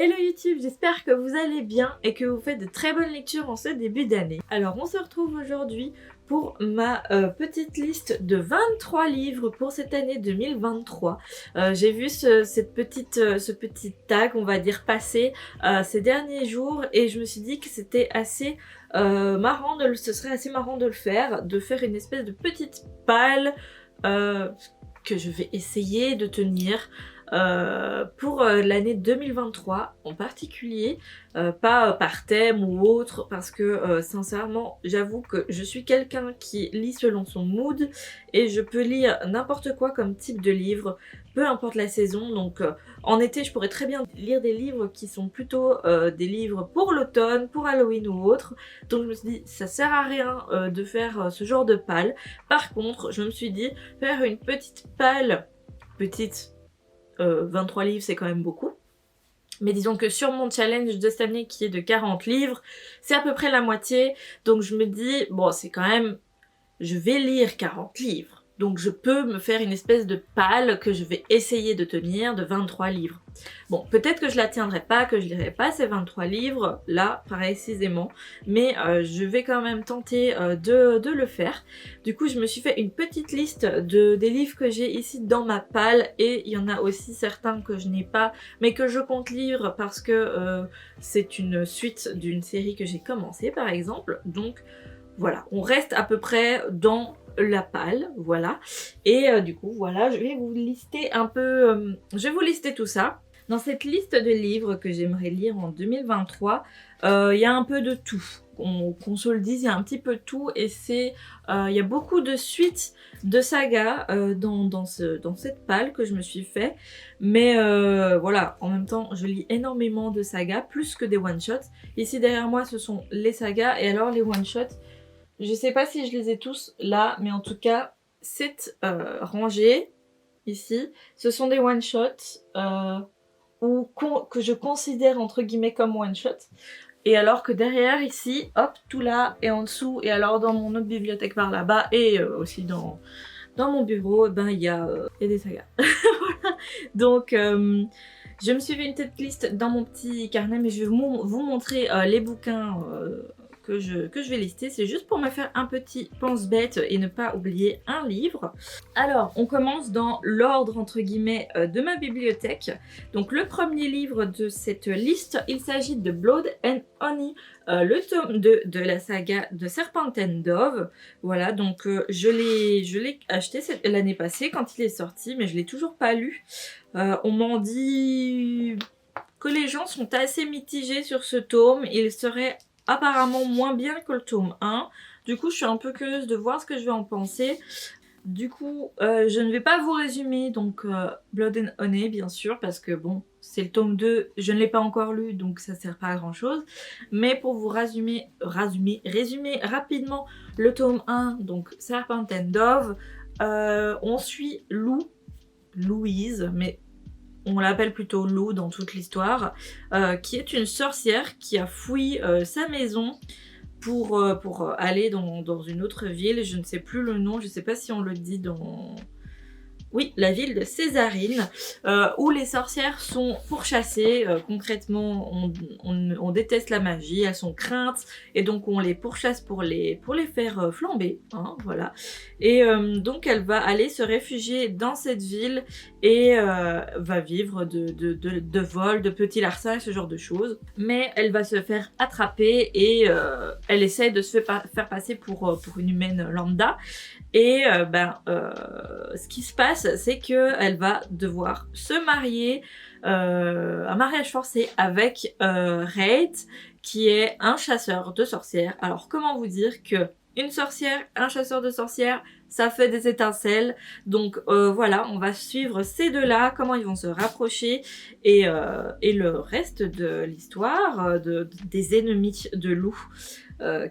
Hello YouTube, j'espère que vous allez bien et que vous faites de très bonnes lectures en ce début d'année. Alors on se retrouve aujourd'hui pour ma petite liste de 23 livres pour cette année 2023. J'ai vu ce petit tag, on va dire, passer ces derniers jours et je me suis dit que c'était assez marrant, ce serait assez marrant de faire une espèce de petite palle que je vais essayer de tenir pour l'année 2023 en particulier, pas par thème ou autre, parce que sincèrement j'avoue que je suis quelqu'un qui lit selon son mood et je peux lire n'importe quoi comme type de livre, peu importe la saison. Donc en été je pourrais très bien lire des livres qui sont plutôt des livres pour l'automne, pour Halloween ou autre. Donc je me suis dit ça sert à rien de faire ce genre de palle. Par contre je me suis dit faire une petite palle, 23 livres c'est quand même beaucoup. Mais disons que sur mon challenge de cette année qui est de 40 livres, c'est à peu près la moitié. Donc je me dis, bon c'est quand même, je vais lire 40 livres. Donc je peux me faire une espèce de palle que je vais essayer de tenir de 23 livres. Bon, peut-être que je la tiendrai pas, que je lirai pas ces 23 livres, là, précisément. Mais je vais quand même tenter de le faire. Du coup, je me suis fait une petite liste des livres que j'ai ici dans ma palle. Et il y en a aussi certains que je n'ai pas, mais que je compte lire parce que c'est une suite d'une série que j'ai commencé, par exemple. Donc voilà, on reste à peu près dans la palle, voilà. Et du coup, voilà, je vais vous lister un peu... je vais vous lister tout ça. Dans cette liste de livres que j'aimerais lire en 2023, il y a un peu de tout. Qu'on se le dise, il y a un petit peu de tout et il y a beaucoup de suites de sagas dans cette palle que je me suis fait. Mais voilà, en même temps, je lis énormément de sagas, plus que des one-shots. Ici derrière moi, ce sont les sagas et alors les one-shots. Je sais pas si je les ai tous là, mais en tout cas, cette rangée ici, ce sont des one-shots que je considère entre guillemets comme one-shot. Et alors que derrière ici, hop, tout là et en dessous, et alors dans mon autre bibliothèque par là-bas, et aussi dans mon bureau, ben il y a des sagas. Voilà. Donc je me suis fait une petite liste dans mon petit carnet, mais je vais vous montrer les bouquins que je vais lister. C'est juste pour me faire un petit pense-bête et ne pas oublier un livre. Alors, on commence dans l'ordre entre guillemets de ma bibliothèque. Donc le premier livre de cette liste, il s'agit de Blood and Honey, le tome 2 de la saga de Serpent and Dove. Voilà, donc je l'ai acheté l'année passée quand il est sorti, mais je l'ai toujours pas lu. On m'en dit que les gens sont assez mitigés sur ce tome. Il serait apparemment moins bien que le tome 1. Du coup, je suis un peu curieuse de voir ce que je vais en penser. Du coup, je ne vais pas vous résumer donc Blood and Honey, bien sûr, parce que bon, c'est le tome 2, je ne l'ai pas encore lu, donc ça sert pas à grand chose. Mais pour vous résumer rapidement le tome 1, donc Serpent and Dove, on suit Louise, mais on l'appelle plutôt Lou dans toute l'histoire, qui est une sorcière qui a fui sa maison pour aller dans une autre ville. Je ne sais plus le nom, je ne sais pas si on le dit dans... Oui, la ville de Césarine, où les sorcières sont pourchassées. Concrètement, on déteste la magie, elles sont craintes, et donc on les pourchasse pour les faire flamber, hein, voilà. Et donc elle va aller se réfugier dans cette ville et va vivre de vols, de petits larcins, ce genre de choses. Mais elle va se faire attraper et elle essaie de se faire passer pour une humaine lambda. Et ce qui se passe, c'est qu'elle va devoir se marier, un mariage forcé avec Reid, qui est un chasseur de sorcières. Alors comment vous dire que une sorcière, un chasseur de sorcières, ça fait des étincelles. Donc voilà, on va suivre ces deux-là, comment ils vont se rapprocher et le reste de l'histoire, des ennemis de Lou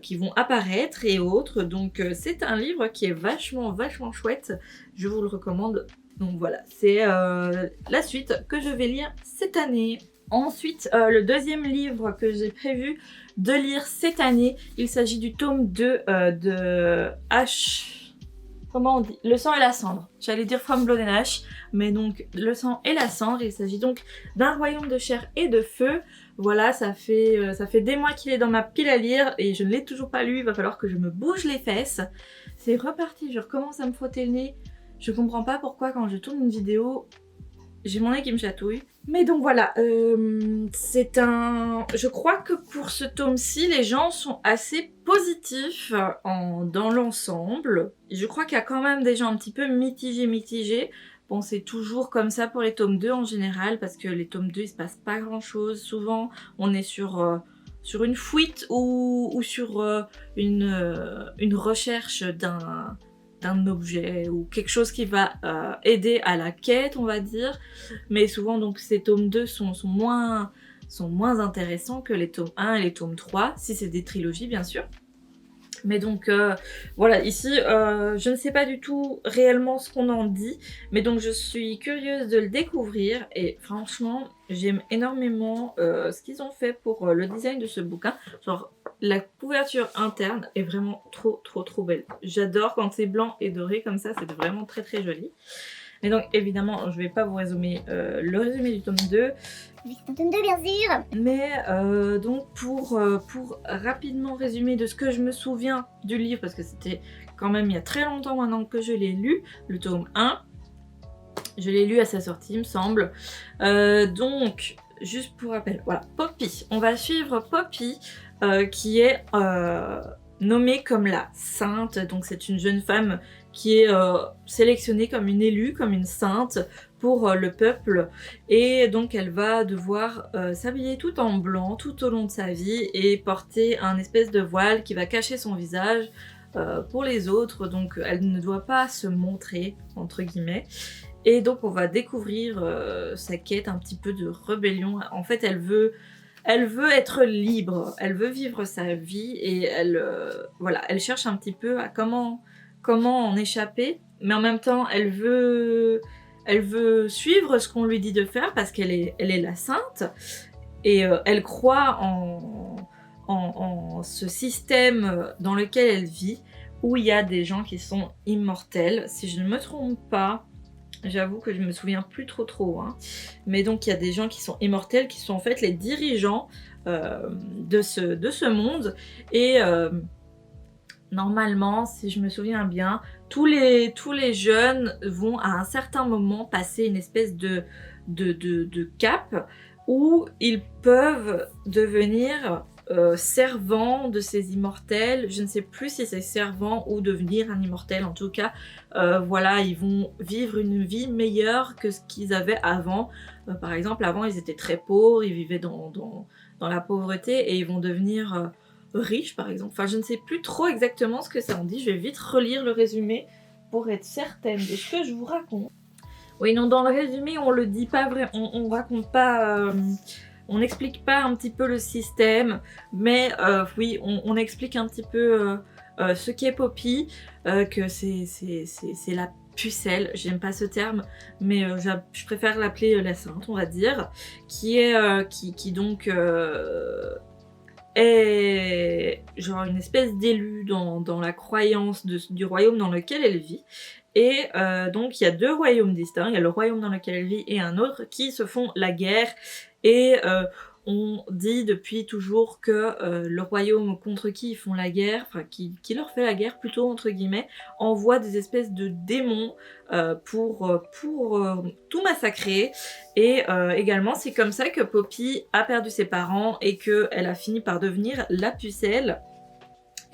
qui vont apparaître et autres. Donc c'est un livre qui est vachement chouette. Je vous le recommande. Donc voilà, c'est la suite que je vais lire cette année. Ensuite, le deuxième livre que j'ai prévu de lire cette année, il s'agit du tome 2 de comment on dit? Le sang et la cendre. J'allais dire From Blood and Ash, mais donc le sang et la cendre. Il s'agit donc d'un royaume de chair et de feu. Voilà, ça fait des mois qu'il est dans ma pile à lire et je ne l'ai toujours pas lu. Il va falloir que je me bouge les fesses. C'est reparti, je recommence à me frotter le nez. Je comprends pas pourquoi quand je tourne une vidéo, j'ai mon nez qui me chatouille. Mais donc voilà, je crois que pour ce tome-ci, les gens sont assez positifs dans l'ensemble. Je crois qu'il y a quand même des gens un petit peu mitigés. Bon, c'est toujours comme ça pour les tomes 2 en général, parce que les tomes 2, il se passe pas grand-chose. Souvent, on est sur une fuite ou sur une recherche d'un objet ou quelque chose qui va aider à la quête, on va dire. Mais souvent, donc, ces tomes 2 sont moins intéressants que les tomes 1 et les tomes 3, si c'est des trilogies, bien sûr. Mais donc, voilà, ici, je ne sais pas du tout réellement ce qu'on en dit, mais donc je suis curieuse de le découvrir, et franchement, j'aime énormément ce qu'ils ont fait pour le design de ce bouquin. Genre, la couverture interne est vraiment trop belle. J'adore quand c'est blanc et doré comme ça, c'est vraiment très joli. Et donc évidemment, je vais pas vous résumer le résumé du tome 2. Oui, c'est un tome 2 bien sûr. Mais donc pour rapidement résumer de ce que je me souviens du livre, parce que c'était quand même il y a très longtemps maintenant que je l'ai lu, le tome 1. Je l'ai lu à sa sortie, il me semble. Donc, juste pour rappel, voilà, Poppy. On va suivre Poppy, qui est nommée comme la sainte. Donc c'est une jeune femme qui est sélectionnée comme une élue, comme une sainte pour le peuple. Et donc elle va devoir s'habiller tout en blanc tout au long de sa vie et porter un espèce de voile qui va cacher son visage pour les autres. Donc elle ne doit pas se montrer, entre guillemets. Et donc on va découvrir sa quête un petit peu de rébellion. En fait, elle veut être libre, elle veut vivre sa vie et voilà, elle cherche un petit peu à comment en échapper, mais en même temps elle veut suivre ce qu'on lui dit de faire parce qu'elle est la sainte et elle croit en ce système dans lequel elle vit où il y a des gens qui sont immortels. Si je ne me trompe pas, j'avoue que je me souviens plus trop, hein. Mais donc il y a des gens qui sont immortels, qui sont en fait les dirigeants de ce monde. Et normalement, si je me souviens bien, tous les jeunes vont à un certain moment passer une espèce de cap où ils peuvent devenir servant de ces immortels. Je ne sais plus si c'est servant ou devenir un immortel. En tout cas, voilà, ils vont vivre une vie meilleure que ce qu'ils avaient avant. Par exemple, avant, ils étaient très pauvres, ils vivaient dans la pauvreté et ils vont devenir riches, par exemple. Enfin, je ne sais plus trop exactement ce que ça en dit. Je vais vite relire le résumé pour être certaine de ce que je vous raconte. Oui, non, dans le résumé, on le dit pas vraiment, on raconte pas... on n'explique pas un petit peu le système, mais oui, on explique un petit peu ce qu'est Poppy, que c'est la pucelle, j'aime pas ce terme, mais je préfère l'appeler la sainte, on va dire, qui donc est genre une espèce d'élu dans la croyance du royaume dans lequel elle vit. Et donc il y a deux royaumes distincts, il y a le royaume dans lequel elle vit et un autre qui se font la guerre. Et on dit depuis toujours que le royaume contre qui ils font la guerre, enfin qui leur fait la guerre plutôt entre guillemets, envoie des espèces de démons pour tout massacrer. Et également c'est comme ça que Poppy a perdu ses parents et qu'elle a fini par devenir la pucelle.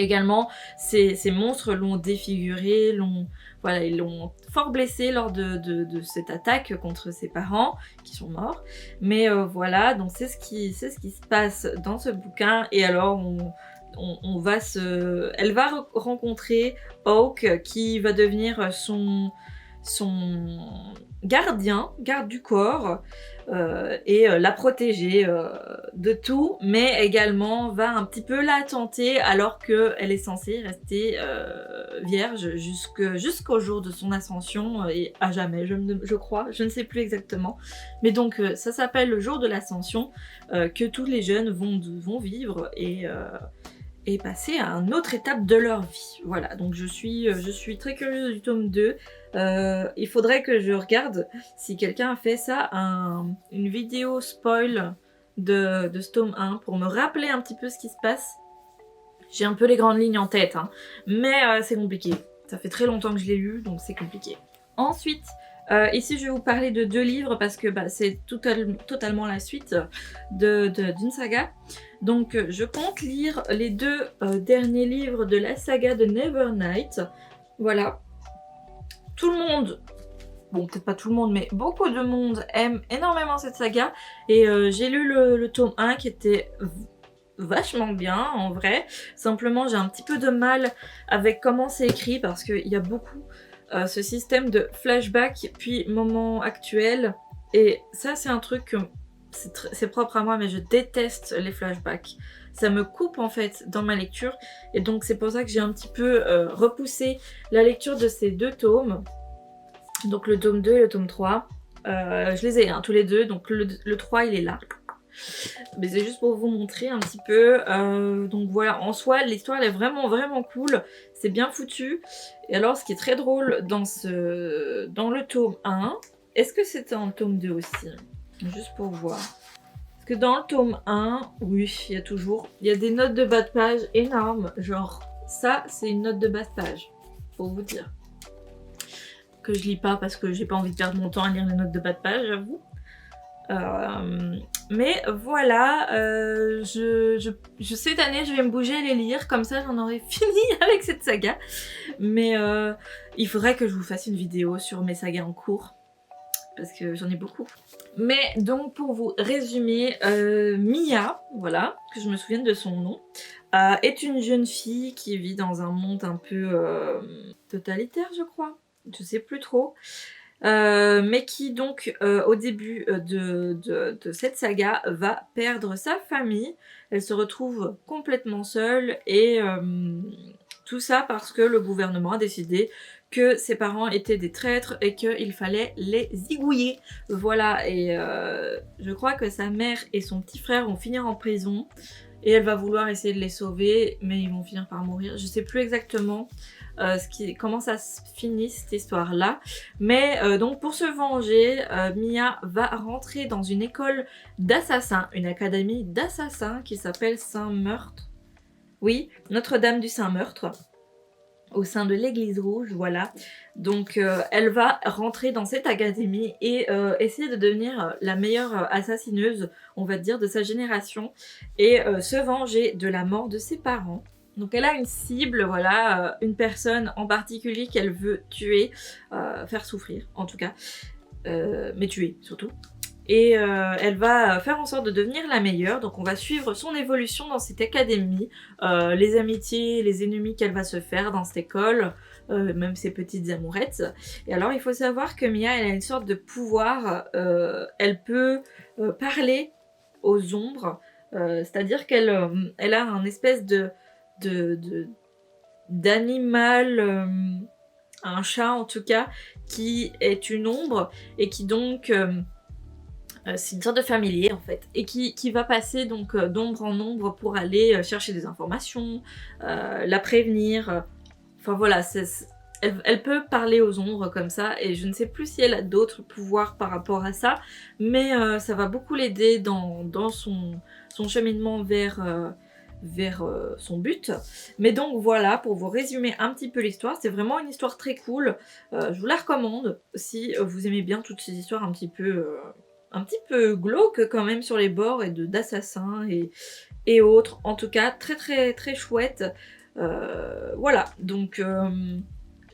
Également, ces monstres l'ont défigurée, ils l'ont fort blessée lors de cette attaque contre ses parents, qui sont morts. Mais voilà, donc c'est ce qui se passe dans ce bouquin. Et alors, elle va rencontrer Hawke, qui va devenir son garde du corps, et la protéger de tout, mais également va un petit peu la tenter alors qu'elle est censée rester vierge jusqu'au jour de son ascension et à jamais, je crois, je ne sais plus exactement. Mais donc ça s'appelle le jour de l'ascension que tous les jeunes vont vivre et passer à une autre étape de leur vie. Voilà, donc je suis très curieuse du tome 2. Il faudrait que je regarde si quelqu'un a fait ça, une vidéo spoil de ce tome 1 pour me rappeler un petit peu ce qui se passe. J'ai un peu les grandes lignes en tête, hein, mais c'est compliqué. Ça fait très longtemps que je l'ai lu, donc c'est compliqué. Ensuite, ici je vais vous parler de 2 livres parce que c'est totalement la suite d'une saga. Donc je compte lire les 2 derniers livres de la saga de Nevernight. Voilà. Tout le monde, bon peut-être pas tout le monde, mais beaucoup de monde aime énormément cette saga. Et j'ai lu le tome 1 qui était vachement bien en vrai. Simplement j'ai un petit peu de mal avec comment c'est écrit parce qu'il y a beaucoup ce système de flashback puis moment actuel. Et ça c'est un truc que c'est propre à moi, mais je déteste les flashbacks. Ça me coupe en fait dans ma lecture. Et donc c'est pour ça que j'ai un petit peu repoussé la lecture de ces 2 tomes. Donc le tome 2 et le tome 3. Je les ai tous les 2. Donc le 3 il est là. Mais c'est juste pour vous montrer un petit peu. Donc voilà, en soi l'histoire elle est vraiment cool. C'est bien foutu. Et alors ce qui est très drôle dans le tome 1. Est-ce que c'était en tome 2 aussi? Juste pour voir. Parce que dans le tome 1, oui, il y a des notes de bas de page énormes. Genre, ça, c'est une note de bas de page. Pour vous dire. Que je lis pas parce que j'ai pas envie de perdre mon temps à lire les notes de bas de page, j'avoue. Mais voilà, cette année, je vais me bouger et les lire. Comme ça, j'en aurai fini avec cette saga. Mais il faudrait que je vous fasse une vidéo sur mes sagas en cours. Parce que j'en ai beaucoup. Mais donc pour vous résumer, Mia, voilà, que je me souvienne de son nom, est une jeune fille qui vit dans un monde un peu totalitaire je crois, je sais plus trop, mais qui donc au début de cette saga va perdre sa famille. Elle se retrouve complètement seule et tout ça parce que le gouvernement a décidé que ses parents étaient des traîtres et qu'il fallait les zigouiller. Voilà, et je crois que sa mère et son petit frère vont finir en prison et elle va vouloir essayer de les sauver, mais ils vont finir par mourir. Je sais plus exactement comment ça se finit cette histoire-là. Mais donc pour se venger, Mia va rentrer dans une école d'assassins, une académie d'assassins qui s'appelle Saint-Meurtre. Oui, Notre-Dame du Saint-Meurtre. Au sein de l'église rouge, voilà. Donc elle va rentrer dans cette académie et essayer de devenir la meilleure assassineuse, on va dire, de sa génération, et se venger de la mort de ses parents. Donc elle a une cible, voilà, une personne en particulier qu'elle veut tuer, faire souffrir en tout cas, mais tuer surtout. Et elle va faire en sorte de devenir la meilleure. Donc on va suivre son évolution dans cette académie, les amitiés, les ennemis qu'elle va se faire dans cette école, même ses petites amourettes. Et alors il faut savoir que Mia, elle a une sorte de pouvoir, elle peut parler aux ombres, c'est-à-dire qu'elle elle a un espèce d'animal, un chat en tout cas, qui est une ombre et qui donc... c'est une sorte de familier en fait, et qui va passer donc d'ombre en ombre pour aller chercher des informations, la prévenir, enfin voilà, elle peut parler aux ombres comme ça, et je ne sais plus si elle a d'autres pouvoirs par rapport à ça, mais ça va beaucoup l'aider dans son cheminement vers son but. Mais donc voilà, pour vous résumer un petit peu l'histoire, c'est vraiment une histoire très cool, je vous la recommande si vous aimez bien toutes ces histoires un petit peu glauque quand même sur les bords et d'assassins et autres. En tout cas, très chouette. Voilà, donc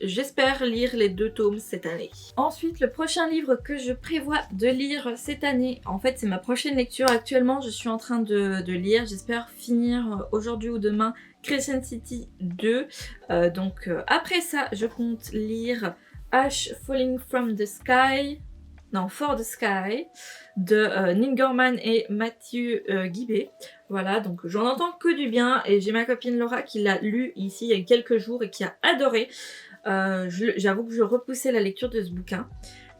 j'espère lire les 2 tomes cette année. Ensuite, le prochain livre que je prévois de lire cette année, en fait c'est ma prochaine lecture. Actuellement, je suis en train de lire, j'espère finir aujourd'hui ou demain, Crescent City 2. Donc après ça, je compte lire Ash Falling from the Sky... Non, For the Sky de Neil Gaiman et Matthew Guibé. Voilà, donc j'en entends que du bien et j'ai ma copine Laura qui l'a lu ici il y a quelques jours et qui a adoré. J'avoue que je repoussais la lecture de ce bouquin,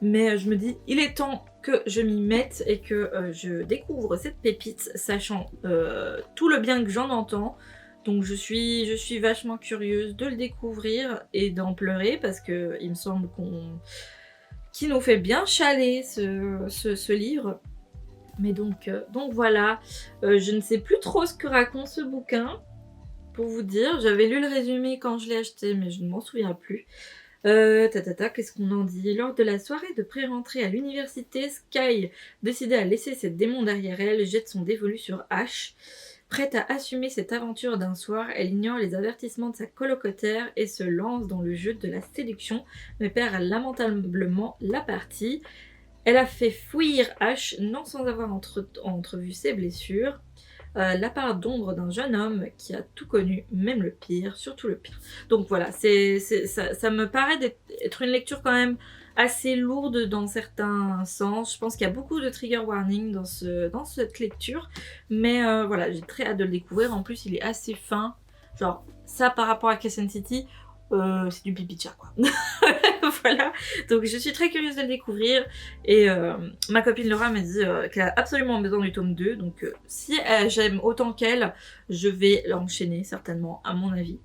mais je me dis il est temps que je m'y mette et que je découvre cette pépite, sachant tout le bien que j'en entends. Donc je suis vachement curieuse de le découvrir et d'en pleurer parce que il me semble qu'il nous fait bien chialer ce livre. Mais donc voilà, je ne sais plus trop ce que raconte ce bouquin, pour vous dire. J'avais lu le résumé quand je l'ai acheté, mais je ne m'en souviens plus. Qu'est-ce qu'on en dit? Lors de la soirée de pré-rentrée à l'université, Sky, décidée à laisser ses démons derrière elle, jette son dévolu sur Ash. Prête à assumer cette aventure d'un soir, elle ignore les avertissements de sa colocataire et se lance dans le jeu de la séduction, mais perd lamentablement la partie. Elle a fait fuir Ash, non sans avoir entrevu ses blessures. La part d'ombre d'un jeune homme qui a tout connu, même le pire, surtout le pire. Donc voilà, ça me paraît être une lecture quand même assez lourde dans certains sens. Je pense qu'il y a beaucoup de trigger warning dans cette lecture, mais voilà, j'ai très hâte de le découvrir. En plus, il est assez fin. Genre, ça par rapport à Crescent City, c'est du pipi de chat, quoi. Voilà, donc je suis très curieuse de le découvrir et ma copine Laura m'a dit qu'elle a absolument besoin du tome 2, donc si j'aime autant qu'elle, je vais l'enchaîner certainement à mon avis.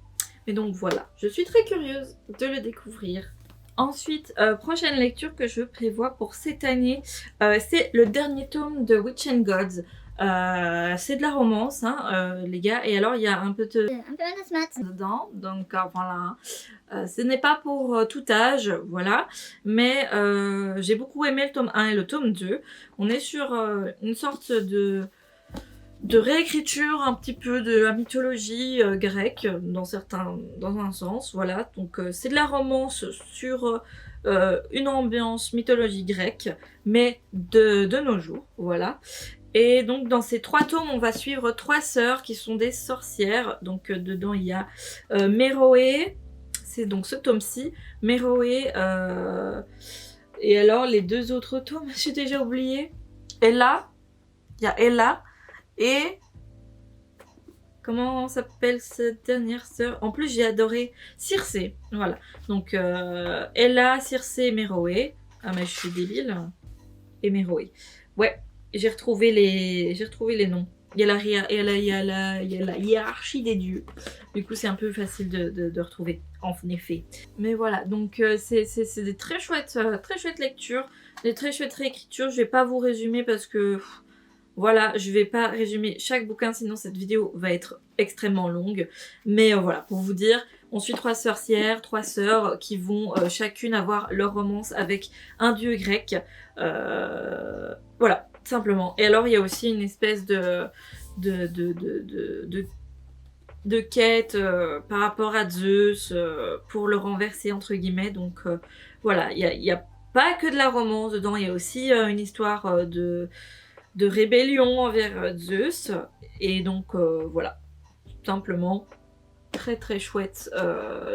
Mais donc voilà, je suis très curieuse de le découvrir. Ensuite, prochaine lecture que je prévois pour cette année, c'est le dernier tome de Witch and Gods. C'est de la romance, hein, les gars, et alors il y a un peu de maths dedans, donc voilà. Ce n'est pas pour tout âge, voilà, mais j'ai beaucoup aimé le tome 1 et le tome 2. On est sur une sorte de réécriture un petit peu de la mythologie grecque dans un sens, voilà. Donc c'est de la romance sur une ambiance mythologie grecque, mais de nos jours, voilà. Et donc dans ces 3 tomes, on va suivre 3 sœurs qui sont des sorcières. Donc dedans il y a Méroé, c'est donc ce tome-ci, Méroé, et alors les 2 autres tomes, j'ai déjà oublié. Ella, il y a Ella, et comment s'appelle cette dernière sœur? En plus j'ai adoré Circé, voilà. Donc Ella, Circé, Méroé. Ah mais je suis débile. Et Méroé. Ouais. J'ai retrouvé les noms. Il y a la hiérarchie des dieux. Du coup, c'est un peu facile de retrouver, en effet. Mais voilà, donc c'est des très chouettes lectures, des très chouettes réécritures. Je vais pas vous résumer parce que voilà, je vais pas résumer chaque bouquin, sinon cette vidéo va être extrêmement longue. Mais voilà, pour vous dire, on suit 3 sorcières, 3 sœurs qui vont chacune avoir leur romance avec un dieu grec. Voilà. Simplement. Et alors il y a aussi une espèce de quête par rapport à Zeus pour le renverser entre guillemets. Donc voilà, il y a pas que de la romance dedans, il y a aussi une histoire de rébellion envers Zeus. Et donc voilà, simplement très très chouette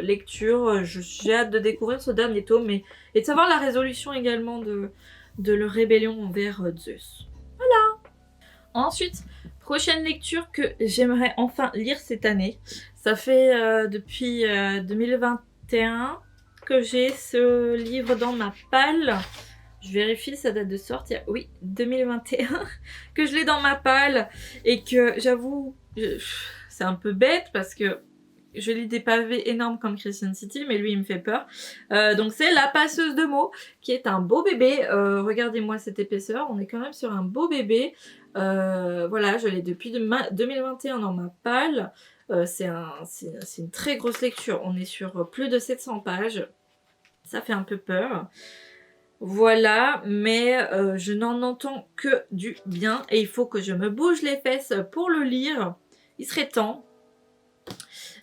lecture. J'ai hâte de découvrir ce dernier tome et de savoir la résolution également de leur rébellion envers Zeus. Voilà. Ensuite, prochaine lecture que j'aimerais enfin lire cette année. Ça fait depuis 2021 que j'ai ce livre dans ma palle. Je vérifie sa date de sortie. Oui, 2021 que je l'ai dans ma palle et que j'avoue, c'est un peu bête parce que je lis des pavés énormes comme Crescent City, mais lui il me fait peur. Donc c'est La Passeuse de mots, qui est un beau bébé. Regardez-moi cette épaisseur, on est quand même sur un beau bébé. Voilà, je l'ai depuis 2021 dans ma palle. C'est une très grosse lecture, on est sur plus de 700 pages. Ça fait un peu peur. Voilà, mais je n'en entends que du bien et il faut que je me bouge les fesses pour le lire. Il serait temps.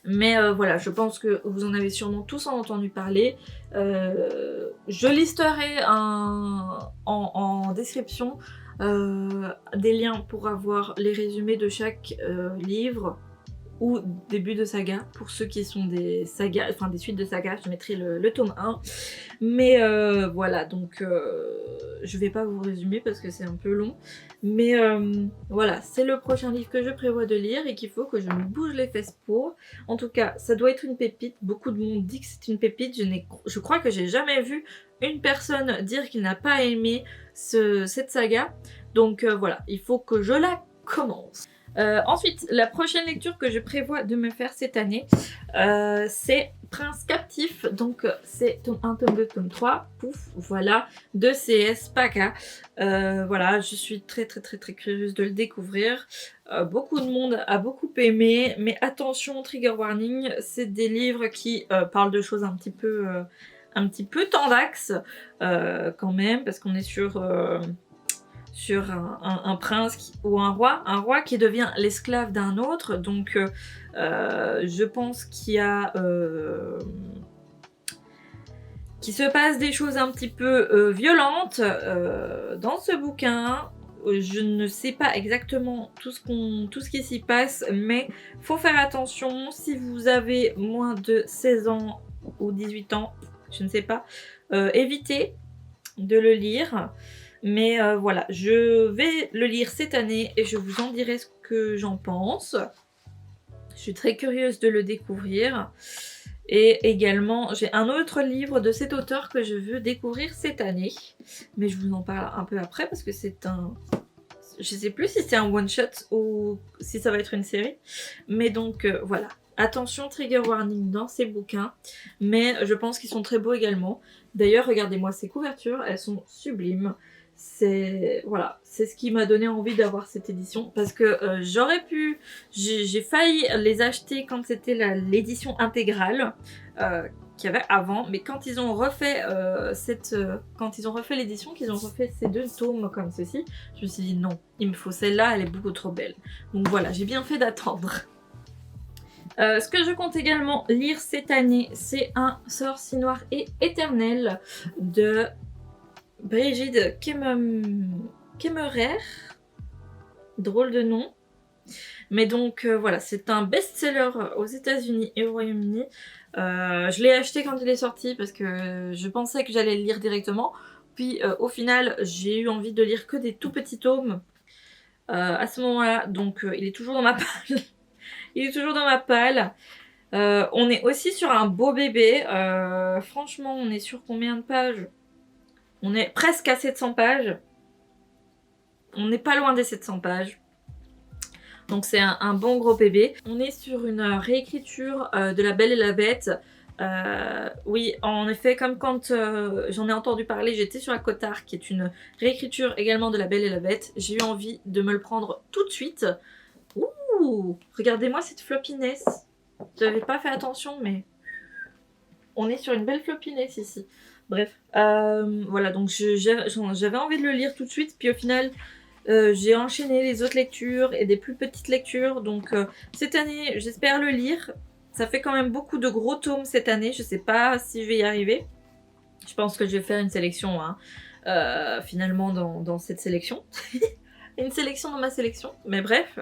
Mais voilà, je pense que vous en avez sûrement tous entendu parler. Je listerai en description des liens pour avoir les résumés de chaque livre ou début de saga. Pour ceux qui sont des sagas, enfin des suites de sagas, je mettrai le tome 1. Mais voilà, donc je vais pas vous résumer parce que c'est un peu long. Mais voilà, c'est le prochain livre que je prévois de lire et qu'il faut que je me bouge les fesses pour. En tout cas, ça doit être une pépite. Beaucoup de monde dit que c'est une pépite. Je crois que j'ai jamais vu une personne dire qu'il n'a pas aimé cette saga. Donc voilà, il faut que je la commence. Ensuite, la prochaine lecture que je prévois de me faire cette année, c'est Prince Captif. Donc, c'est tome 1, tome 2, tome 3. Pouf, voilà, de CS Paca. Voilà, je suis très curieuse de le découvrir. Beaucoup de monde a beaucoup aimé, mais attention, trigger warning, c'est des livres qui parlent de choses un petit peu tendax quand même, parce qu'on est sur un prince ou un roi qui devient l'esclave d'un autre. Donc je pense qu'il se passe des choses un petit peu violentes dans ce bouquin. Je ne sais pas exactement tout ce qui s'y passe, mais faut faire attention. Si vous avez moins de 16 ans ou 18 ans, je ne sais pas, évitez de le lire. Mais voilà, je vais le lire cette année et je vous en dirai ce que j'en pense. Je suis très curieuse de le découvrir. Et également, j'ai un autre livre de cet auteur que je veux découvrir cette année. Mais je vous en parle un peu après parce que c'est un... Je sais plus si c'est un one-shot ou si ça va être une série. Mais donc voilà. Attention, trigger warning dans ces bouquins. Mais je pense qu'ils sont très beaux également. D'ailleurs, regardez-moi ces couvertures, elles sont sublimes. Voilà, c'est ce qui m'a donné envie d'avoir cette édition parce que j'ai failli les acheter quand c'était l'édition intégrale qu'il y avait avant, mais quand ils ont refait l'édition, qu'ils ont refait ces 2 tomes comme ceci, je me suis dit non, il me faut celle-là, elle est beaucoup trop belle. Donc voilà, j'ai bien fait d'attendre. Ce que je compte également lire cette année, c'est Un sort si noir et éternel de Brigitte Kemmerer, drôle de nom. Mais donc voilà, c'est un best-seller aux États-Unis et au Royaume-Uni. Je l'ai acheté quand il est sorti parce que je pensais que j'allais le lire directement. Puis au final, j'ai eu envie de lire que des tout petits tomes à ce moment-là. Donc il est toujours dans ma palle. Il est toujours dans ma palle. On est aussi sur un beau bébé. Franchement, on est sur combien de pages ? On est presque à 700 pages. On n'est pas loin des 700 pages. Donc c'est un bon gros bébé. On est sur une réécriture de La Belle et la Bête. Oui, en effet, comme quand j'en ai entendu parler, j'étais sur la Cotard, qui est une réécriture également de La Belle et la Bête. J'ai eu envie de me le prendre tout de suite. Ouh, regardez-moi cette floppiness. J'avais pas fait attention, mais on est sur une belle floppiness ici. Bref, voilà, donc j'avais envie de le lire tout de suite, puis au final, j'ai enchaîné les autres lectures et des plus petites lectures, donc cette année, j'espère le lire. Ça fait quand même beaucoup de gros tomes cette année, je sais pas si je vais y arriver. Je pense que je vais faire une sélection, hein, finalement, dans cette sélection. Une sélection dans ma sélection, mais bref.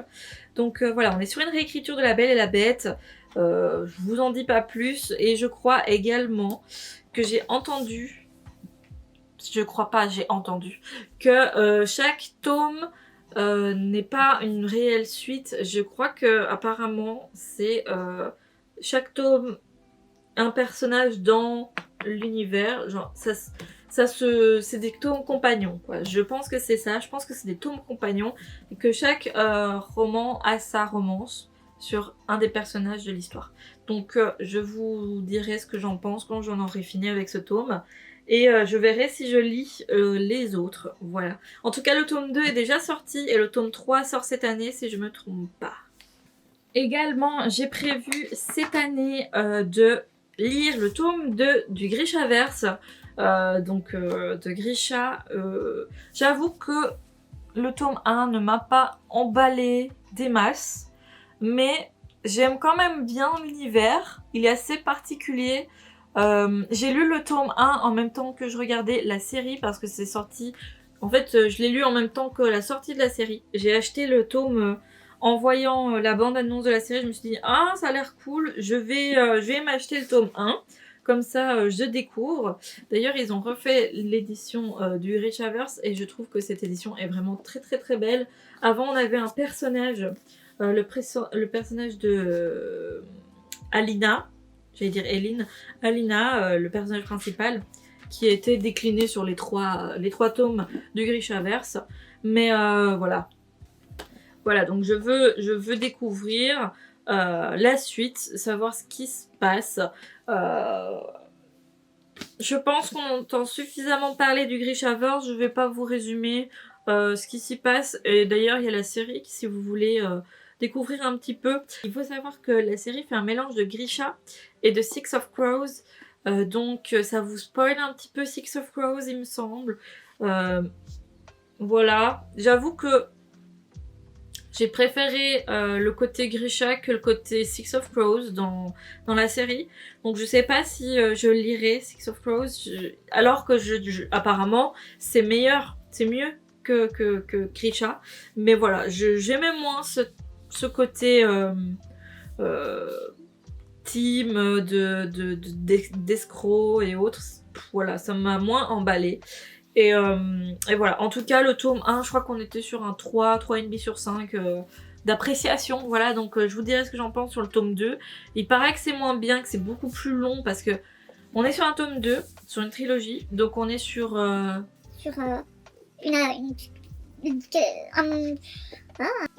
Donc voilà, on est sur une réécriture de La Belle et la Bête. Je vous en dis pas plus, et je crois également que j'ai entendu, que chaque tome n'est pas une réelle suite. Je crois que apparemment c'est chaque tome un personnage dans l'univers, genre c'est des tomes compagnons, quoi. Je pense que c'est ça, je pense que c'est des tomes compagnons et que chaque roman a sa romance sur un des personnages de l'histoire. Donc je vous dirai ce que j'en pense quand j'en aurai fini avec ce tome. Et je verrai si je lis les autres. Voilà. En tout cas, le tome 2 est déjà sorti et le tome 3 sort cette année si je me trompe pas. Également, j'ai prévu cette année de lire le tome 2 du Grishaverse. De Grisha. J'avoue que le tome 1 ne m'a pas emballé des masses. Mais j'aime quand même bien l'univers, il est assez particulier. J'ai lu le tome 1 en même temps que je regardais la série parce que c'est sorti... En fait, je l'ai lu en même temps que la sortie de la série. J'ai acheté le tome en voyant la bande-annonce de la série. Je me suis dit, ah, ça a l'air cool, je vais m'acheter le tome 1. Comme ça, je découvre. D'ailleurs, ils ont refait l'édition du Grishaverse et je trouve que cette édition est vraiment très belle. Avant, on avait un personnage... le personnage de Alina, j'allais dire Eline, Alina, le personnage principal, qui a été décliné sur les trois tomes du Grishaverse. Mais voilà. Voilà, donc je veux découvrir la suite, savoir ce qui se passe. Je pense qu'on entend suffisamment parler du Grishaverse, je vais pas vous résumer ce qui s'y passe. Et d'ailleurs, il y a la série, si vous voulez découvrir un petit peu. Il faut savoir que la série fait un mélange de Grisha et de Six of Crows. Donc ça vous spoil un petit peu Six of Crows, il me semble. Voilà, j'avoue que j'ai préféré le côté Grisha que le côté Six of Crows dans la série. Donc je sais pas si je lirai Six of Crows, alors que apparemment c'est meilleur, c'est mieux que Grisha. Mais voilà, j'aimais moins ce côté team d'escrocs et autres. Voilà, ça m'a moins emballé. Et voilà, en tout cas le tome 1, je crois qu'on était sur un 3,5 sur 5 d'appréciation, voilà, donc je vous dirai ce que j'en pense sur le tome 2. Il paraît que c'est moins bien, que c'est beaucoup plus long, parce que on est sur un tome 2, sur une trilogie, donc on est sur... On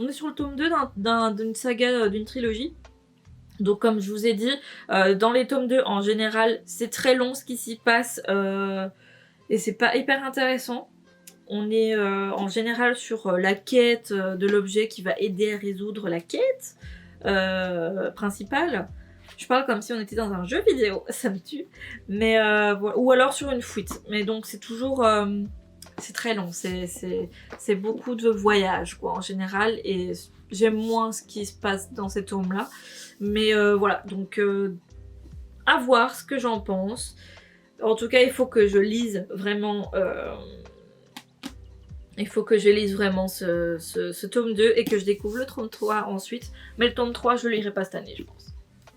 est sur le tome 2 d'une saga, d'une trilogie. Donc comme je vous ai dit, dans les tomes 2, en général, c'est très long ce qui s'y passe, et c'est pas hyper intéressant. On est en général sur la quête de l'objet qui va aider à résoudre la quête principale. Je parle comme si on était dans un jeu vidéo, ça me tue. Mais voilà. Ou alors sur une fuite. Mais donc c'est toujours... c'est très long, c'est beaucoup de voyages quoi en général. Et j'aime moins ce qui se passe dans ces tomes-là. Mais voilà, donc à voir ce que j'en pense. En tout cas, il faut que je lise vraiment... il faut que je lise vraiment ce tome 2 et que je découvre le tome 3 ensuite. Mais le tome 3, je le lirai pas cette année, je pense.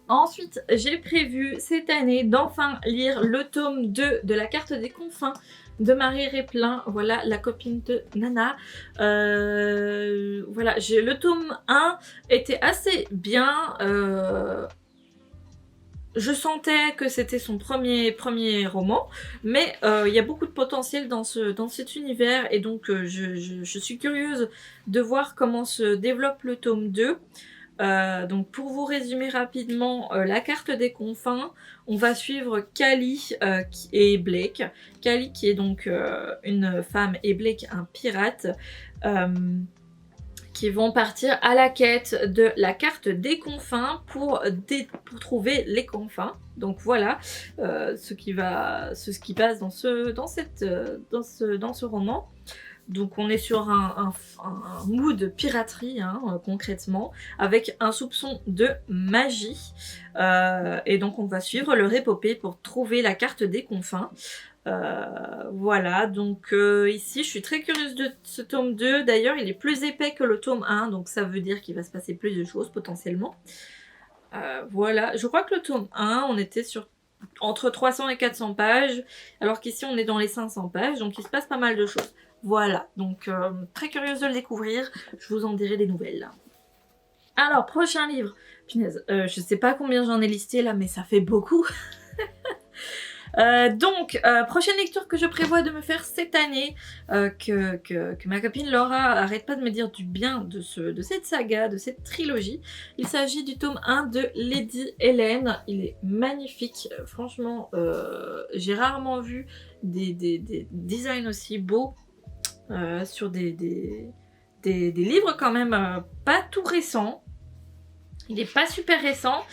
Ensuite, j'ai prévu cette année d'enfin lire le tome 2 de La Carte des Confins de Marie Réplin. Voilà, la copine de Nana. Voilà, le tome 1 était assez bien. Je sentais que c'était son premier roman, mais il y a beaucoup de potentiel dans cet univers, et donc je suis curieuse de voir comment se développe le tome 2. Donc pour vous résumer rapidement La Carte des Confins, on va suivre Kali et Blake. Kali qui est donc une femme et Blake un pirate. Qui vont partir à la quête de la carte des confins pour trouver les confins. Donc voilà ce qui passe dans ce roman. Donc on est sur un mood piraterie concrètement, avec un soupçon de magie. Et donc on va suivre leur épopée pour trouver la carte des confins. Voilà, donc ici je suis très curieuse de ce tome 2. D'ailleurs il est plus épais que le tome 1, donc ça veut dire qu'il va se passer plus de choses potentiellement. Voilà, je crois que le tome 1 on était sur entre 300 et 400 pages, alors qu'ici on est dans les 500 pages, donc il se passe pas mal de choses. Voilà, donc très curieuse de le découvrir, je vous en dirai des nouvelles. Alors, prochain livre, punaise, je sais pas combien j'en ai listé là, mais ça fait beaucoup. Donc, prochaine lecture que je prévois de me faire cette année, que ma copine Laura arrête pas de me dire du bien de cette saga, de cette trilogie. Il s'agit du tome 1 de Lady Hélène. Il est magnifique, franchement, j'ai rarement vu des designs aussi beaux sur des livres quand même pas tout récents. Il est pas super récent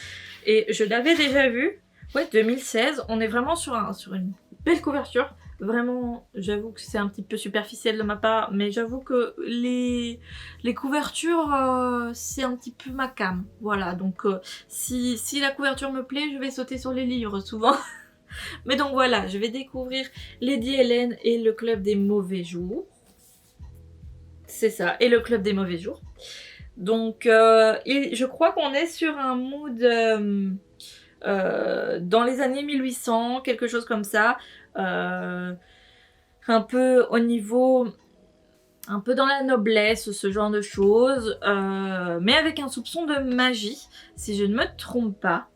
et je l'avais déjà vu. Ouais, 2016, on est vraiment sur une belle couverture. Vraiment, j'avoue que c'est un petit peu superficiel de ma part, mais j'avoue que les couvertures, c'est un petit peu ma came. Voilà, donc si la couverture me plaît, je vais sauter sur les livres souvent. Mais donc voilà, je vais découvrir Lady Hélène et le Club des Mauvais Jours. C'est ça, et le Club des Mauvais Jours. Donc, je crois qu'on est sur un mood... dans les années 1800, quelque chose comme ça, un peu au niveau, un peu dans la noblesse, ce genre de choses, mais avec un soupçon de magie, si je ne me trompe pas.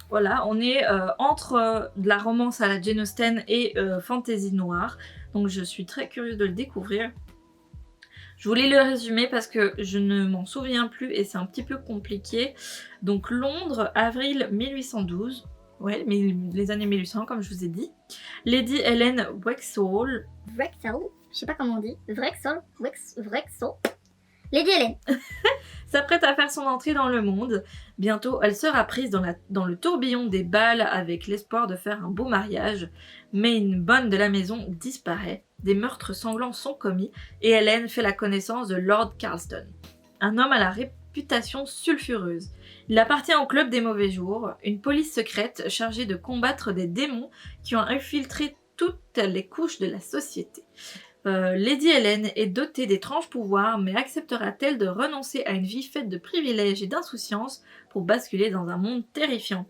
Voilà, on est entre de la romance à la Jane Austen et fantasy noire, donc je suis très curieuse de le découvrir. Je voulais le résumer parce que je ne m'en souviens plus et c'est un petit peu compliqué. Donc Londres, avril 1812. Ouais, mais les années 1800 comme je vous ai dit. Lady Helen Wrexhall. Wrexhall, je sais pas comment on dit. Wrexhall. Lady Helen. S'apprête à faire son entrée dans le monde. Bientôt, elle sera prise dans le tourbillon des bals avec l'espoir de faire un beau mariage. Mais une bonne de la maison disparaît. Des meurtres sanglants sont commis et Hélène fait la connaissance de Lord Carlston. Un homme à la réputation sulfureuse. Il appartient au club des mauvais jours, une police secrète chargée de combattre des démons qui ont infiltré toutes les couches de la société. Lady Helen est dotée d'étranges pouvoirs, mais acceptera-t-elle de renoncer à une vie faite de privilèges et d'insouciance pour basculer dans un monde terrifiant?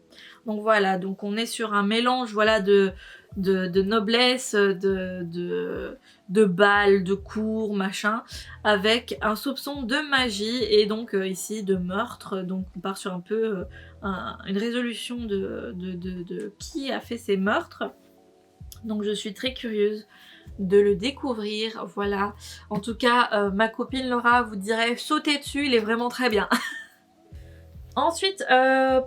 Donc voilà, donc on est sur un mélange voilà, de noblesse, de bal, de cour, machin, avec un soupçon de magie et donc ici de meurtre. Donc on part sur un peu une résolution de qui a fait ces meurtres. Donc je suis très curieuse de le découvrir, voilà. En tout cas, ma copine Laura vous dirait sautez dessus, il est vraiment très bien. Ensuite,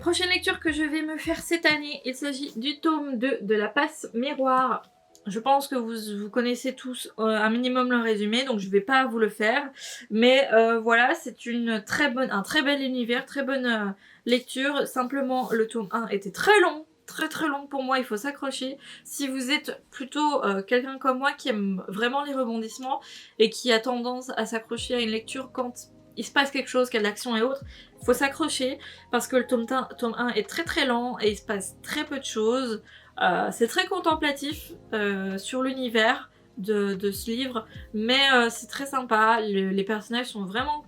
prochaine lecture que je vais me faire cette année, il s'agit du tome 2 de La Passe Miroir. Je pense que vous connaissez tous un minimum le résumé, donc je vais pas vous le faire. Mais voilà, c'est un très bel univers, très bonne lecture. Simplement, le tome 1 était très long. Très long pour moi, il faut s'accrocher. Si vous êtes plutôt quelqu'un comme moi qui aime vraiment les rebondissements et qui a tendance à s'accrocher à une lecture quand il se passe quelque chose, qu'il y a de l'action et autres, il faut s'accrocher parce que le tome 1 est très lent et il se passe très peu de choses. C'est très contemplatif sur l'univers de ce livre, mais c'est très sympa. Les personnages sont vraiment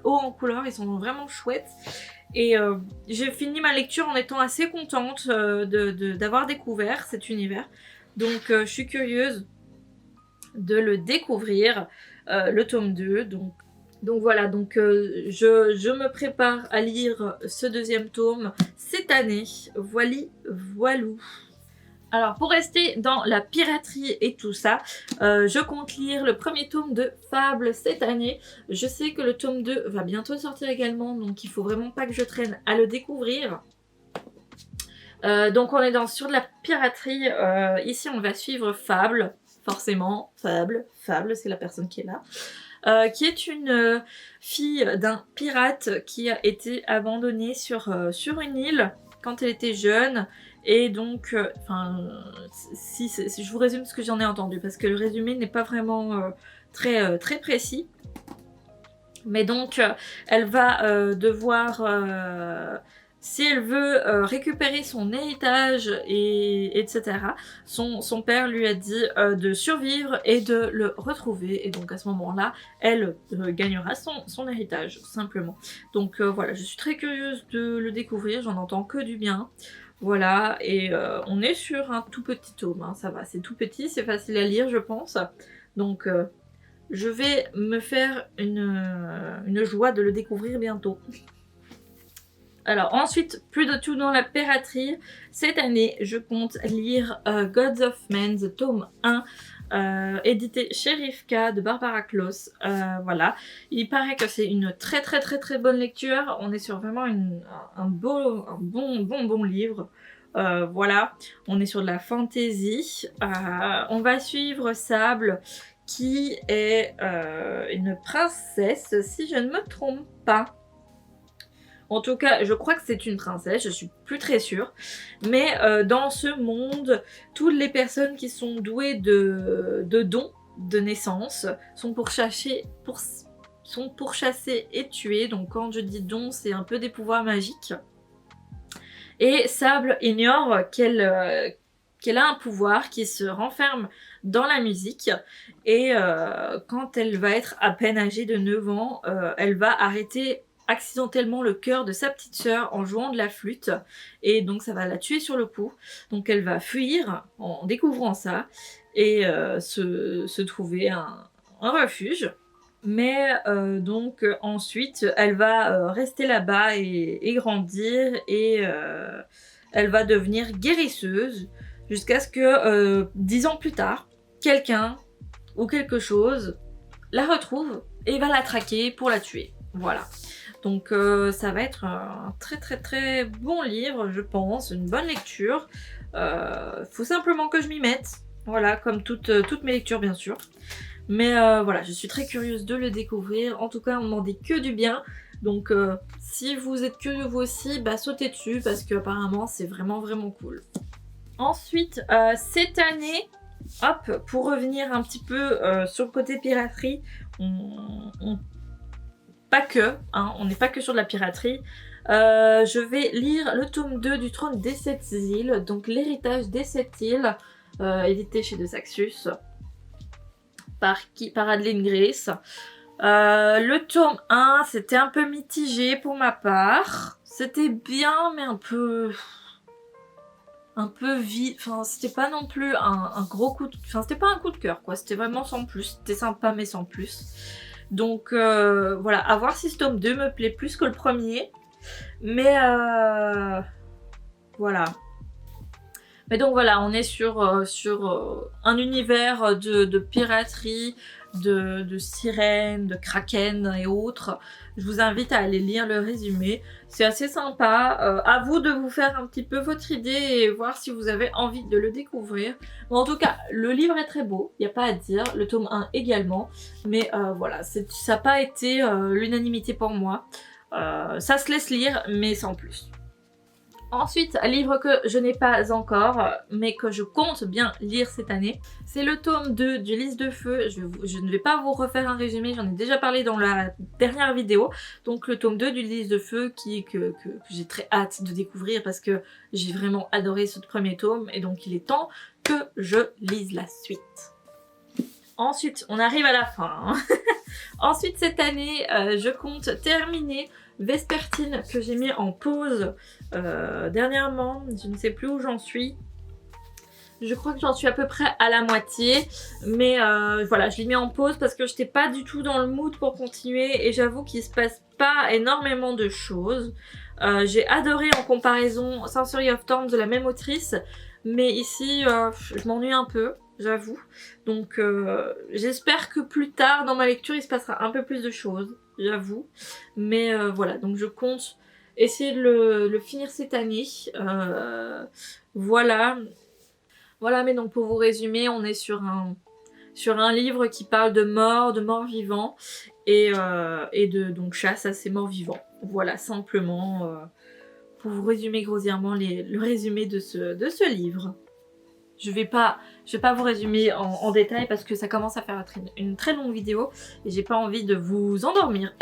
hauts en couleur, ils sont vraiment chouettes. Et j'ai fini ma lecture en étant assez contente d'avoir découvert cet univers. Donc je suis curieuse de le découvrir, le tome 2. Donc voilà, donc je me prépare à lire ce deuxième tome cette année. Voilou. Alors pour rester dans la piraterie et tout ça, je compte lire le premier tome de Fable cette année. Je sais que le tome 2 va bientôt sortir également, donc il faut vraiment pas que je traîne à le découvrir. Donc on est sur de la piraterie. Ici on va suivre Fable, forcément. Fable c'est la personne qui est là. Qui est une fille d'un pirate qui a été abandonnée sur une île quand elle était jeune. Et donc, je vous résume ce que j'en ai entendu, parce que le résumé n'est pas vraiment très précis. Mais donc, elle va devoir, si elle veut récupérer son héritage, etc., son père lui a dit de survivre et de le retrouver. Et donc, à ce moment-là, elle gagnera son héritage, simplement. Donc, voilà, je suis très curieuse de le découvrir, j'en entends que du bien. Voilà, et on est sur un tout petit tome, hein, ça va, c'est tout petit, c'est facile à lire je pense. Donc je vais me faire une joie de le découvrir bientôt. Alors ensuite, plus de tout dans la piraterie, cette année je compte lire Gods of Men, the tome 1, édité chez Rivka de Barbara Kloss. Voilà, il paraît que c'est une très bonne lecture. On est sur vraiment un bon livre. Voilà, on est sur de la fantasy. On va suivre Sable qui est une princesse, si je ne me trompe pas. En tout cas, je crois que c'est une princesse, je suis plus très sûre. Mais dans ce monde, toutes les personnes qui sont douées de dons de naissance sont pourchassées et tuées. Donc quand je dis dons, c'est un peu des pouvoirs magiques. Et Sable ignore qu'elle a un pouvoir qui se renferme dans la musique. Et quand elle va être à peine âgée de 9 ans, elle va arrêter accidentellement le cœur de sa petite sœur en jouant de la flûte et donc ça va la tuer sur le coup. Donc elle va fuir en découvrant ça et se trouver un refuge. Mais donc ensuite elle va rester là-bas et grandir et elle va devenir guérisseuse jusqu'à ce que 10 ans plus tard, quelqu'un ou quelque chose la retrouve et va la traquer pour la tuer. Voilà. Donc ça va être un très très très bon livre, je pense, une bonne lecture. Faut simplement que je m'y mette. Voilà, comme toutes mes lectures bien sûr. Mais voilà, je suis très curieuse de le découvrir. En tout cas, on m'en dit que du bien. Donc si vous êtes curieux vous aussi, bah sautez dessus parce qu'apparemment c'est vraiment vraiment cool. Ensuite, cette année, hop, pour revenir un petit peu sur le côté piraterie, pas que, hein, on n'est pas que sur de la piraterie. Je vais lire le tome 2 du Trône des 7 îles, donc l'héritage des 7 îles, édité chez De Saxus, par Adeline Grace. Le tome 1, c'était un peu mitigé pour ma part. C'était bien, mais un peu vide. Enfin, c'était pas non plus un gros coup de... Enfin, c'était pas un coup de cœur, quoi. C'était vraiment sans plus. C'était sympa, mais sans plus. Donc, voilà. À voir si ce tome 2 me plaît plus que le premier. Mais, voilà. Mais donc voilà, on est sur un univers de piraterie, de sirènes, de kraken et autres. Je vous invite à aller lire le résumé. C'est assez sympa. À vous de vous faire un petit peu votre idée et voir si vous avez envie de le découvrir. Mais en tout cas, le livre est très beau, il n'y a pas à dire. Le tome 1 également. Mais voilà, ça n'a pas été l'unanimité pour moi. Ça se laisse lire, mais sans plus. Ensuite, un livre que je n'ai pas encore, mais que je compte bien lire cette année, c'est le tome 2 du Lys de Feu. Je ne vais pas vous refaire un résumé, j'en ai déjà parlé dans la dernière vidéo. Donc le tome 2 du Lys de Feu que j'ai très hâte de découvrir parce que j'ai vraiment adoré ce premier tome et donc il est temps que je lise la suite. Ensuite, on arrive à la fin. Ensuite, cette année, je compte terminer Vespertine que j'ai mis en pause dernièrement. Je ne sais plus où j'en suis. Je crois que j'en suis à peu près à la moitié. Mais voilà, je l'ai mis en pause parce que je n'étais pas du tout dans le mood pour continuer. Et j'avoue qu'il ne se passe pas énormément de choses. J'ai adoré en comparaison Sensory of Thorns de la même autrice. Mais ici, je m'ennuie un peu. J'avoue. Donc j'espère que plus tard dans ma lecture il se passera un peu plus de choses, j'avoue. Mais voilà, donc je compte essayer de le finir cette année. Voilà. Voilà, mais donc pour vous résumer, on est sur un livre qui parle de morts vivants et de donc chasse à ces morts vivants. Voilà, simplement pour vous résumer grossièrement le résumé de ce livre. Je vais pas vous résumer en détail parce que ça commence à faire une très longue vidéo et j'ai pas envie de vous endormir.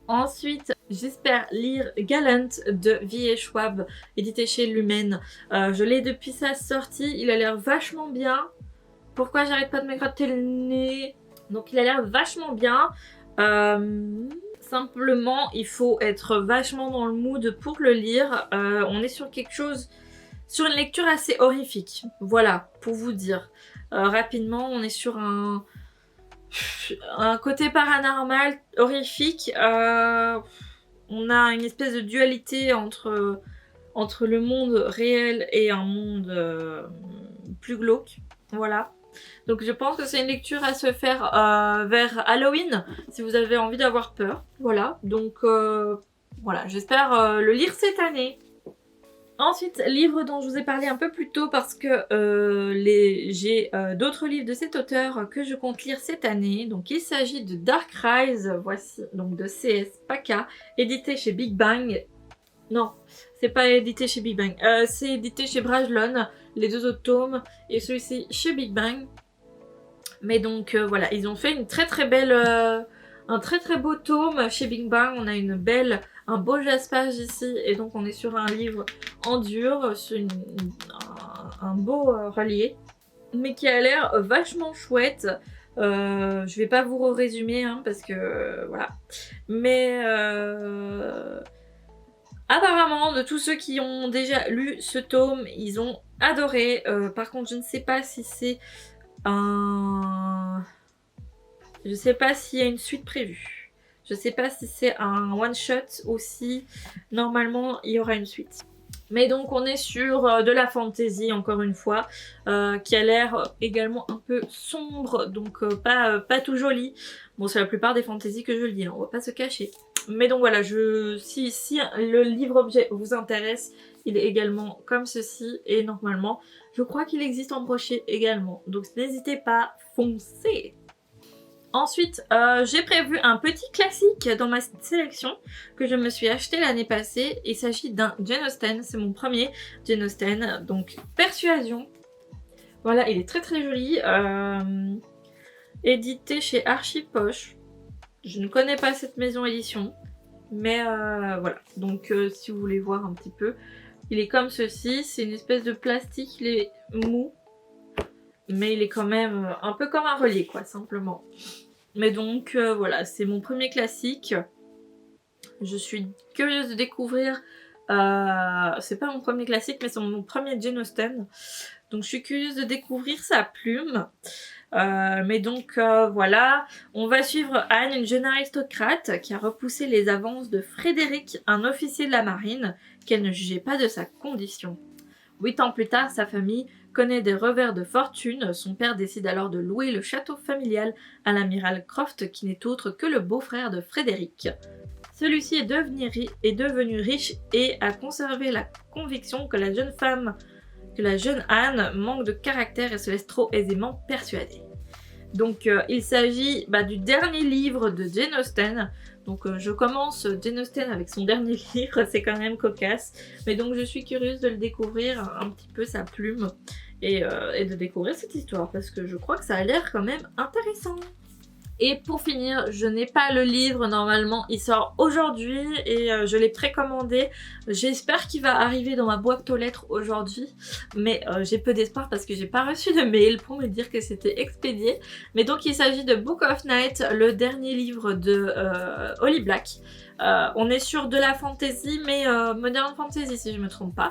Ensuite, j'espère lire Gallant de V.A. Schwab, édité chez Lumen. Je l'ai depuis sa sortie, il a l'air vachement bien. Pourquoi j'arrête pas de me gratter le nez? Donc il a l'air vachement bien. Simplement, il faut être vachement dans le mood pour le lire. On est sur quelque chose... Sur une lecture assez horrifique, voilà, pour vous dire. Rapidement, on est sur un côté paranormal, horrifique. On a une espèce de dualité entre le monde réel et un monde plus glauque, voilà. Donc je pense que c'est une lecture à se faire vers Halloween, si vous avez envie d'avoir peur, voilà. Donc voilà, j'espère le lire cette année. Ensuite, livre dont je vous ai parlé un peu plus tôt parce que j'ai d'autres livres de cet auteur que je compte lire cette année. Donc il s'agit de Dark Rise, voici, donc de C.S. Paca, édité chez Big Bang. Non, c'est pas édité chez Big Bang, c'est édité chez Brajlon, les deux autres tomes, et celui-ci chez Big Bang. Mais donc voilà, ils ont fait une très très belle... un très très beau tome chez Big Bang, on a un beau jaspage ici et donc on est sur un livre en dur, c'est un beau relié mais qui a l'air vachement chouette. Je vais pas vous résumer hein, parce que voilà, mais apparemment de tous ceux qui ont déjà lu ce tome ils ont adoré. Par contre je ne sais pas si c'est je sais pas s'il y a une suite prévue. Je sais pas si c'est un one shot ou si normalement il y aura une suite. Mais donc on est sur de la fantasy encore une fois, qui a l'air également un peu sombre, donc pas tout joli. Bon, c'est la plupart des fantaisies que je lis, hein, on va pas se cacher. Mais donc voilà, si le livre-objet vous intéresse, il est également comme ceci, et normalement, je crois qu'il existe en brochet également. Donc n'hésitez pas, foncez! Ensuite, j'ai prévu un petit classique dans ma sélection que je me suis acheté l'année passée. Il s'agit d'un Jane Austen, c'est mon premier Jane Austen, donc Persuasion. Voilà, il est très très joli, édité chez Archipoche. Je ne connais pas cette maison édition, mais voilà. Donc si vous voulez voir un petit peu, il est comme ceci, c'est une espèce de plastique, il est mou. Mais il est quand même un peu comme un relié quoi, simplement. Mais donc voilà, c'est mon premier classique. Je suis curieuse de découvrir... c'est pas mon premier classique, mais c'est mon premier Jane Austen. Donc je suis curieuse de découvrir sa plume. Mais donc voilà, on va suivre Anne, une jeune aristocrate qui a repoussé les avances de Frédéric, un officier de la marine, qu'elle ne jugeait pas de sa condition. 8 ans plus tard, sa famille connaît des revers de fortune. Son père décide alors de louer le château familial à l'amiral Croft, qui n'est autre que le beau-frère de Frédéric. Celui-ci est devenu riche et a conservé la conviction que la jeune Anne manque de caractère et se laisse trop aisément persuader. Donc il s'agit du dernier livre de Jane Austen. Donc je commence Jane Austen avec son dernier livre, c'est quand même cocasse. Mais donc je suis curieuse de le découvrir, un petit peu sa plume, et de découvrir cette histoire, parce que je crois que ça a l'air quand même intéressant. Et pour finir, je n'ai pas le livre, normalement il sort aujourd'hui et je l'ai précommandé. J'espère qu'il va arriver dans ma boîte aux lettres aujourd'hui, mais j'ai peu d'espoir parce que j'ai pas reçu de mail pour me dire que c'était expédié. Mais donc il s'agit de Book of Night, le dernier livre de Holly Black. On est sur de la fantasy, mais modern fantasy si je me trompe pas.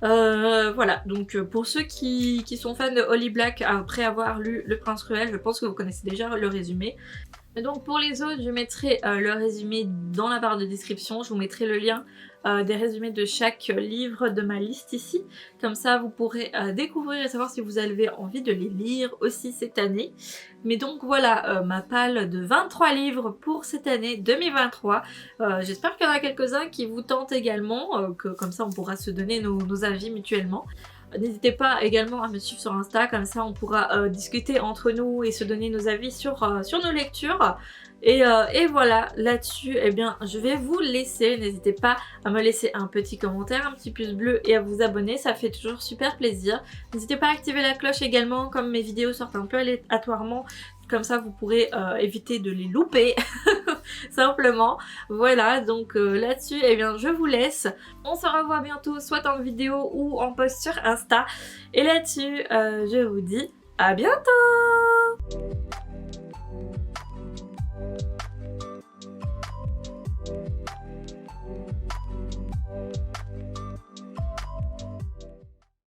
Voilà, donc pour ceux qui sont fans de Holly Black après avoir lu Le Prince Cruel, je pense que vous connaissez déjà le résumé. Et donc pour les autres, je mettrai le résumé dans la barre de description, je vous mettrai le lien des résumés de chaque livre de ma liste ici. Comme ça vous pourrez découvrir et savoir si vous avez envie de les lire aussi cette année. Mais donc voilà ma palle de 23 livres pour cette année 2023. J'espère qu'il y en a quelques-uns qui vous tentent également, que comme ça on pourra se donner nos avis mutuellement. N'hésitez pas également à me suivre sur Insta, comme ça on pourra discuter entre nous et se donner nos avis sur nos lectures. Et voilà, là-dessus, eh bien, je vais vous laisser. N'hésitez pas à me laisser un petit commentaire, un petit pouce bleu et à vous abonner, ça fait toujours super plaisir. N'hésitez pas à activer la cloche également, comme mes vidéos sortent un peu aléatoirement. Comme ça, vous pourrez éviter de les louper, simplement. Voilà, donc là-dessus, eh bien, je vous laisse. On se revoit bientôt, soit en vidéo ou en post sur Insta. Et là-dessus, je vous dis à bientôt!